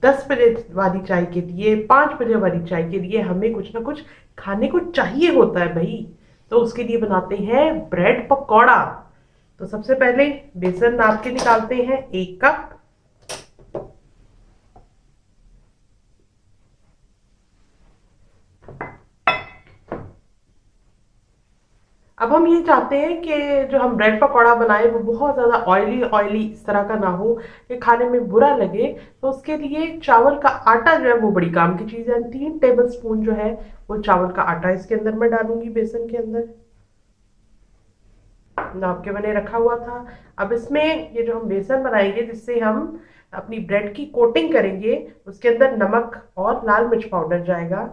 10 बजे वाली चाय के लिए, 5 बजे वाली चाय के लिए हमें कुछ ना कुछ खाने को चाहिए होता है भाई। तो उसके लिए बनाते हैं ब्रेड पकौड़ा। तो सबसे पहले बेसन नाप के निकालते हैं 1 कप। अब हम ये चाहते हैं कि जो हम ब्रेड पकौड़ा बनाए वो बहुत ज़्यादा ऑयली ऑयली इस तरह का ना हो कि खाने में बुरा लगे। तो उसके लिए चावल का आटा जो है वो बड़ी काम की चीज़ है। 3 टेबल स्पून जो है वो चावल का आटा इसके अंदर मैं डालूंगी, बेसन के अंदर नाप के मैंने रखा हुआ था। अब इसमें ये जो हम बेसन बनाएंगे जिससे हम अपनी ब्रेड की कोटिंग करेंगे, उसके अंदर नमक और लाल मिर्च पाउडर जाएगा।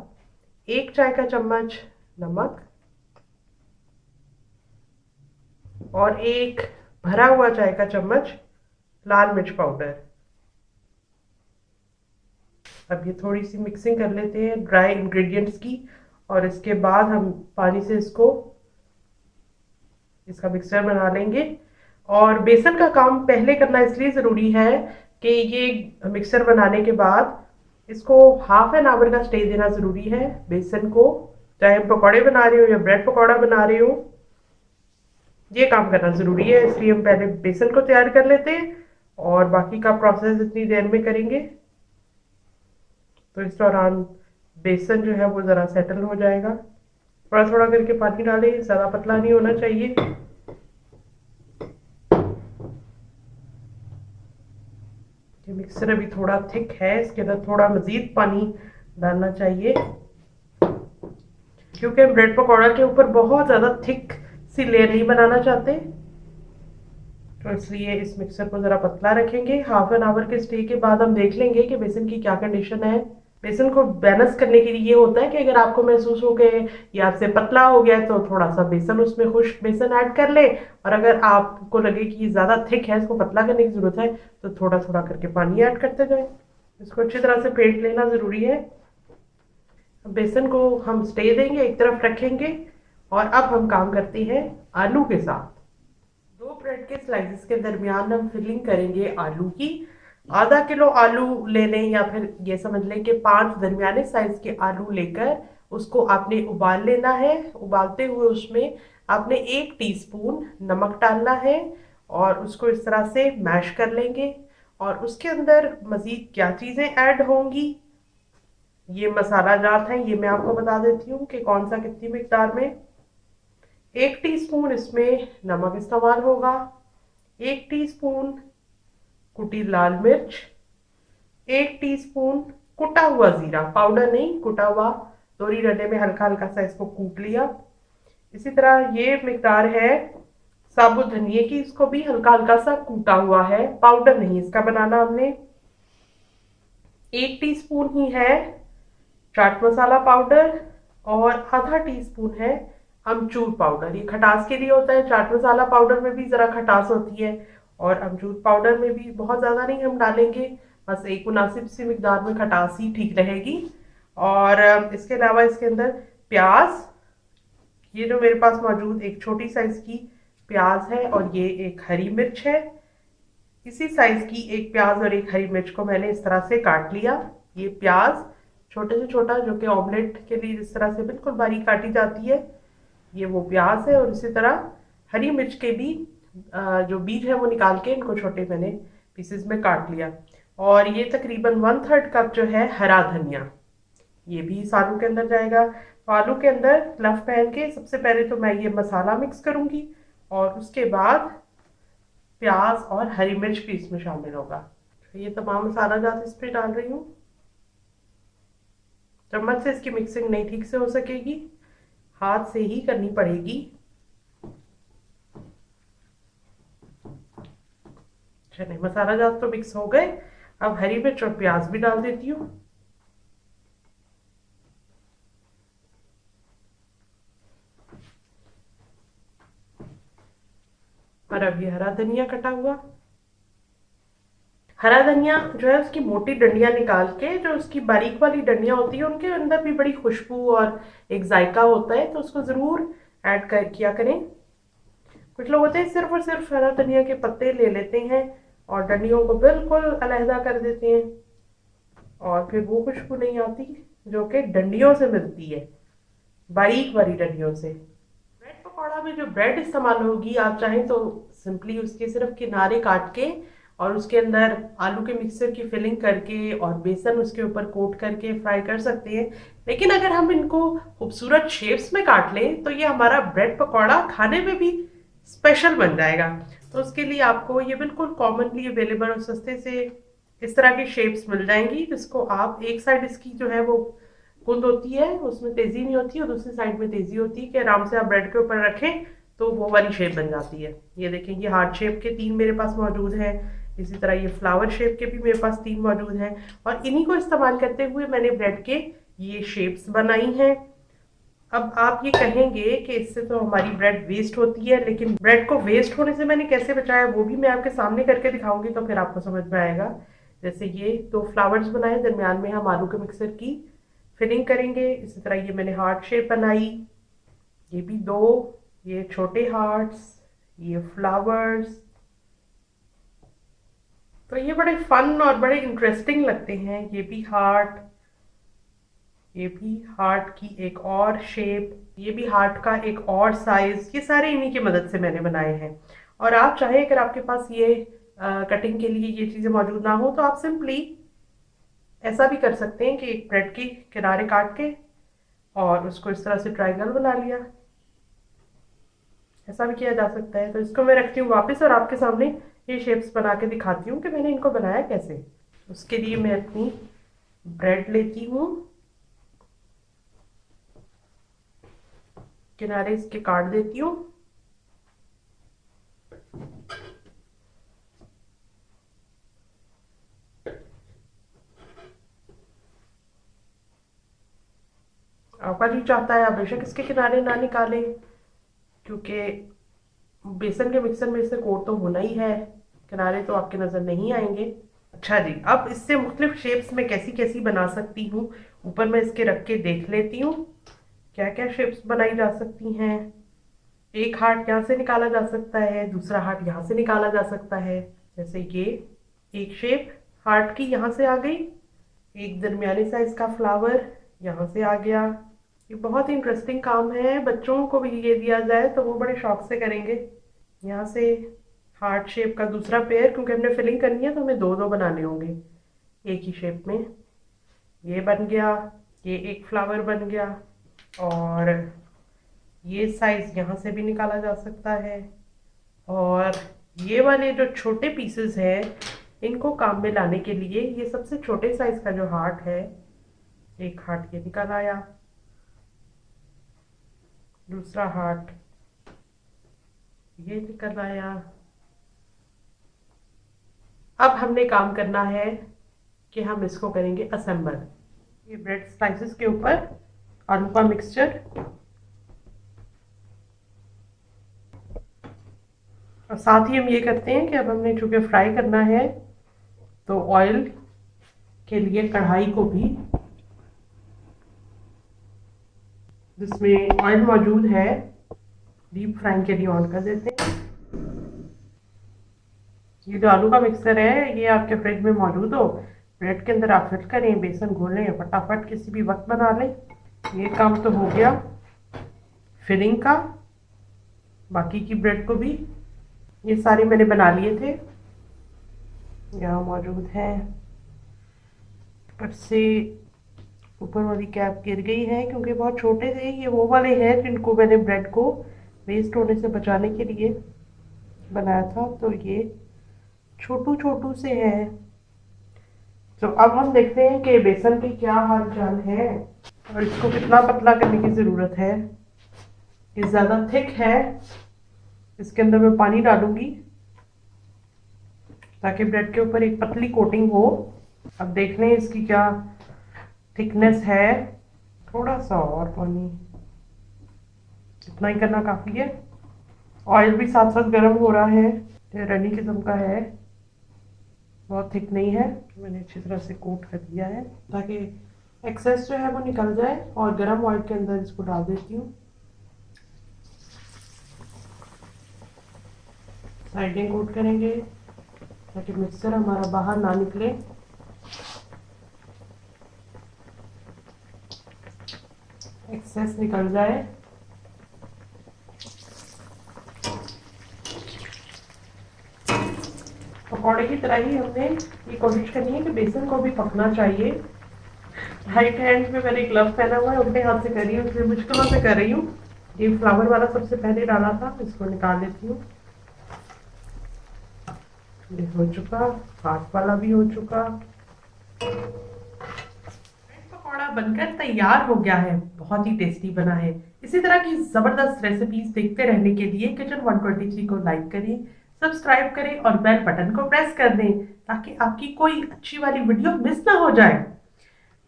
1 चाय का चम्मच नमक और 1 भरा हुआ चाय का चम्मच लाल मिर्च पाउडर। अब ये थोड़ी सी मिक्सिंग कर लेते हैं ड्राई इंग्रेडिएंट्स की, और इसके बाद हम पानी से इसका मिक्सचर बना लेंगे। और बेसन का काम पहले करना इसलिए ज़रूरी है कि ये मिक्सचर बनाने के बाद इसको ½ एन आवर का स्टे देना ज़रूरी है बेसन को। चाहे हम पकौड़े बना रहे हो या ब्रेड पकौड़ा बना रहे हो, ये काम करना ज़रूरी है। इसलिए हम पहले बेसन को तैयार कर लेते हैं और बाकी का प्रोसेस इतनी देर में करेंगे। तो इस दौरान बेसन जो है वो ज़रा सेटल हो जाएगा। थोड़ा थोड़ा करके पानी डालें, ज़्यादा पतला नहीं होना चाहिए। ये मिक्सर अभी थोड़ा थिक है, इसके अंदर थोड़ा मज़ीद पानी डालना चाहिए क्योंकि हम ब्रेड पकौड़ा के ऊपर बहुत ज़्यादा थिक सी लेयर नहीं बनाना चाहते। तो इसलिए इस मिक्सर को ज़रा पतला रखेंगे। ½ एन आवर के स्टे के बाद हम देख लेंगे कि बेसन की क्या कंडीशन है। बेसन को बैलेंस करने के लिए ये होता है कि अगर आपको महसूस हो कि ये आपसे पतला हो गया है तो थोड़ा सा बेसन, उसमें खुश्क बेसन ऐड कर ले, और अगर आपको लगे कि ये ज़्यादा थिक है, इसको पतला करने की ज़रूरत है, तो थोड़ा थोड़ा करके पानी ऐड करते जाए। इसको अच्छी तरह से फेंट लेना ज़रूरी है। बेसन को हम स्टे देंगे, एक तरफ रखेंगे, और अब हम काम करते हैं आलू के साथ। 2 ब्रेड के स्लाइसेस के दरमियान हम फिलिंग करेंगे आलू की। ½ किलो आलू ले लें या फिर ये समझ लें कि 5 दरमियाने साइज के आलू लेकर उसको आपने उबाल लेना है। उबालते हुए उसमें आपने 1 टीस्पून नमक डालना है और उसको इस तरह से मैश कर लेंगे। और उसके अंदर मज़ीद क्या चीज़ें ऐड होंगी, ये मसाला जात है, ये मैं आपको बता देती हूँ कि कौन सा कितनी मिकदार में। 1 टीस्पून इसमें नमक इस्तेमाल होगा, 1 टीस्पून कुटी लाल मिर्च, 1 टीस्पून कुटा हुआ जीरा, पाउडर नहीं कुटा हुआ, दोरी डंडे में हल्का हल्का सा इसको कूट लिया। इसी तरह ये मिकदार है साबुत धनिए की, इसको भी हल्का हल्का सा कूटा हुआ है, पाउडर नहीं इसका बनाना हमने। 1 टीस्पून ही है चाट मसाला पाउडर, और ½ टीस्पून है अमचूर पाउडर। ये खटास के लिए होता है, चाट मसाला पाउडर में भी ज़रा खटास होती है, और अमचूर पाउडर में भी बहुत ज़्यादा नहीं हम डालेंगे, बस एक मुनासिब सी मिकदार में खटास ही ठीक रहेगी। और इसके अलावा इसके अंदर प्याज, ये जो मेरे पास मौजूद एक छोटी साइज़ की प्याज है, और ये एक हरी मिर्च है। इसी साइज़ की एक प्याज और एक हरी मिर्च को मैंने इस तरह से काट लिया। ये प्याज छोटे से छोटा, जो कि ऑमलेट के लिए जिस तरह से बिल्कुल बारीक काटी जाती है, ये वो प्याज है। और इसी तरह हरी मिर्च के भी जो बीज है वो निकाल के इनको छोटे मैंने पीसेस में काट लिया। और ये तकरीबन 1/3 कप जो है हरा धनिया, ये भी इस आलू के अंदर जाएगा। तो आलू के अंदर लफ पहन के सबसे पहले तो मैं ये मसाला मिक्स करूंगी, और उसके बाद प्याज और हरी मिर्च भी इसमें शामिल होगा। तो ये तमाम मसाला जात इस पे डाल रही हूँ। चम्मच से इसकी मिक्सिंग नहीं ठीक से हो सकेगी, हाथ से ही करनी पड़ेगी। चलिए मसाला जात तो मिक्स हो गए, अब हरी मिर्च और प्याज भी डाल देती हूँ। और अब ये हरा धनिया कटा हुआ, हरा धनिया जो है उसकी मोटी डंडियां निकाल के, जो उसकी बारीक वाली डंडियां होती है उनके अंदर भी बड़ी खुशबू और एक जायका होता है, तो उसको ज़रूर ऐड कर किया करें। कुछ लोग होते हैं सिर्फ और सिर्फ हरा धनिया के पत्ते ले लेते हैं और डंडियों को बिल्कुल अलहदा कर देते हैं। और फिर वो खुशबू नहीं आती जो कि डंडियों से मिलती है, बारीक बारीक डंडियों से। ब्रेड पकौड़ा में जो ब्रेड इस्तेमाल होगी, आप चाहें तो सिंपली उसके सिर्फ किनारे काट के और उसके अंदर आलू के मिक्सर की फिलिंग करके और बेसन उसके ऊपर कोट करके फ्राई कर सकते हैं। लेकिन अगर हम इनको खूबसूरत शेप्स में काट लें तो ये हमारा ब्रेड पकौड़ा खाने में भी स्पेशल बन जाएगा। तो उसके लिए आपको ये बिल्कुल कॉमनली अवेलेबल और सस्ते से इस तरह की शेप्स मिल जाएंगी, जिसको आप एक साइड इसकी जो है वो कुंद होती है, उसमें तेजी नहीं होती, और दूसरी साइड में तेजी होती है कि आराम से आप ब्रेड के ऊपर रखें तो वो वाली शेप बन जाती है। ये देखें, ये हार्ट शेप के 3 मेरे पास मौजूद हैं। इसी तरह ये फ्लावर शेप के भी मेरे पास 3 मौजूद हैं, और इन्हीं को इस्तेमाल करते हुए मैंने ब्रेड के ये शेप्स बनाई हैं। अब आप ये कहेंगे कि इससे तो हमारी ब्रेड वेस्ट होती है, लेकिन ब्रेड को वेस्ट होने से मैंने कैसे बचाया वो भी मैं आपके सामने करके दिखाऊंगी, तो फिर आपको समझ में आएगा। जैसे ये 2 फ्लावर्स बनाए, दरमियान में हम आलू के मिक्सर की फिलिंग करेंगे। इसी तरह ये मैंने हार्ट शेप बनाई, ये भी 2, ये छोटे हार्ट्स, ये फ्लावर्स। तो ये बड़े फन और बड़े इंटरेस्टिंग लगते हैं। ये भी हार्ट, ये भी हार्ट की एक और शेप, ये भी हार्ट का एक और साइज। ये सारे इन्हीं की मदद से मैंने बनाए हैं। और आप चाहे अगर आपके पास ये कटिंग के लिए ये चीज़ें मौजूद ना हो तो आप सिंपली ऐसा भी कर सकते हैं कि एक ब्रेड के किनारे काट के और उसको इस तरह से ट्रायंगल बना लिया। ऐसा भी किया जा सकता है। तो इसको मैं रखती हूँ वापस और आपके सामने ये शेप्स बना के दिखाती हूँ कि मैंने इनको बनाया कैसे। उसके लिए मैं अपनी ब्रेड लेती हूँ, किनारे इसके काट देती हूँ। आपका जी चाहता है आप बेशक इसके किनारे ना निकालें, क्योंकि बेसन के मिक्सर में इससे कोट तो होना ही है, किनारे तो आपके नज़र नहीं आएंगे। अच्छा जी, अब इससे मुख्तलिफ शेप्स में कैसी कैसी बना सकती हूँ, ऊपर मैं इसके रख के देख लेती हूँ क्या क्या शेप्स बनाई जा सकती हैं। एक हार्ट यहाँ से निकाला जा सकता है, दूसरा हार्ट यहाँ से निकाला जा सकता है। जैसे ये एक शेप हार्ट की यहाँ से आ गई, एक दरमियानी साइज का फ्लावर यहाँ से आ गया। ये बहुत ही इंटरेस्टिंग काम है, बच्चों को भी ये दिया जाए तो वो बड़े शौक से करेंगे। यहाँ से हार्ट शेप का दूसरा पेयर, क्योंकि हमने फिलिंग करनी है तो हमें 2-2 बनाने होंगे एक ही शेप में। ये बन गया, ये एक फ्लावर बन गया, और ये साइज यहाँ से भी निकाला जा सकता है। और ये वाले जो छोटे पीसेस हैं इनको काम में लाने के लिए ये सबसे छोटे साइज का जो हार्ट है, एक हार्ट ये निकल आया, दूसरा हार्ट ये निकल आया। अब हमने काम करना है कि हम इसको करेंगे असेंबल। ये ब्रेड स्लाइसेस के ऊपर आलू का मिक्सचर, और साथ ही हम ये करते हैं कि अब हमने चूँकि फ्राई करना है तो ऑयल के लिए कढ़ाई को भी, जिसमें ऑयल मौजूद है, डीप फ्राइंग के लिए ऑन कर देते हैं। ये जो आलू का मिक्सर है ये आपके फ्रिज में मौजूद हो, ब्रेड के अंदर आप फिट करें, बेसन घोल लें, फटाफट किसी भी वक्त बना लें। ये काम तो हो गया फिलिंग का। बाकी की ब्रेड को भी ये सारे मैंने बना लिए थे, यहाँ मौजूद है। ऊपर से ऊपर वाली कैप गिर गई है क्योंकि बहुत छोटे थे। ये वो वाले हैं जिनको मैंने ब्रेड को वेस्ट होने से बचाने के लिए बनाया था, तो ये छोटू छोटू से है। तो अब हम देखते हैं कि बेसन की क्या हाल चाल है और इसको कितना पतला करने की ज़रूरत है। ये ज़्यादा थिक है, इसके अंदर मैं पानी डालूंगी ताकि ब्रेड के ऊपर एक पतली कोटिंग हो। अब देख लें इसकी क्या थिकनेस है, थोड़ा सा और पानी, इतना ही करना काफ़ी है। ऑयल भी साथ साथ गर्म हो रहा है, ये रनी किस्म का है, बहुत थिक नहीं है। मैंने अच्छी तरह से कोट कर दिया है ताकि एक्सेस जो है वो निकल जाए, और गर्म ऑयल के अंदर इसको डाल देती हूँ। साइडें कोट करेंगे ताकि मिक्सचर हमारा बाहर ना निकले। एक्सेस निकल जाए। पकौड़े की तरह ही हमने ये कोशिश करनी है कि बेसन को भी पकना चाहिए। राइट हैंड में मैंने ग्लव पहना हुआ है, उल्टे हाथ से कर रही हूँ, इसलिए मुश्किलों से कर रही हूँ। ये फ्लावर वाला सबसे पहले डाला था, इसको निकाल लेती हूँ। ये हो चुका, हाथ वाला भी हो चुका। पकौड़ा बनकर तैयार हो गया है, बहुत ही टेस्टी बना है। इसी तरह की जबरदस्त रेसिपीज देखते रहने के लिए किचन 123 को लाइक करें, सब्सक्राइब करें और बेल बटन को प्रेस कर दें ताकि आपकी कोई अच्छी वाली वीडियो मिस ना हो जाए।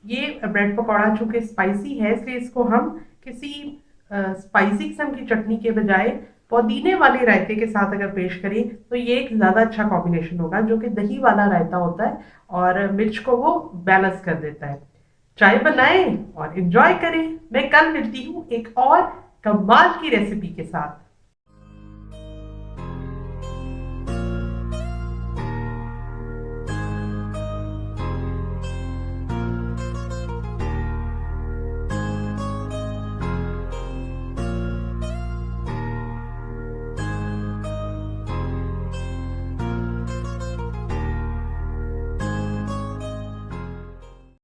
ये ब्रेड पकौड़ा चूंकि स्पाइसी है, इसलिए इसको हम किसी स्पाइसी किस्म की चटनी के बजाय पुदीने वाले रायते के साथ अगर पेश करें तो ये एक ज़्यादा अच्छा कॉम्बिनेशन होगा, जो कि दही वाला रायता होता है और मिर्च को वो बैलेंस कर देता है। चाय बनाएं और एंजॉय करें। मैं कल मिलती हूँ एक और कमाल की रेसिपी के साथ।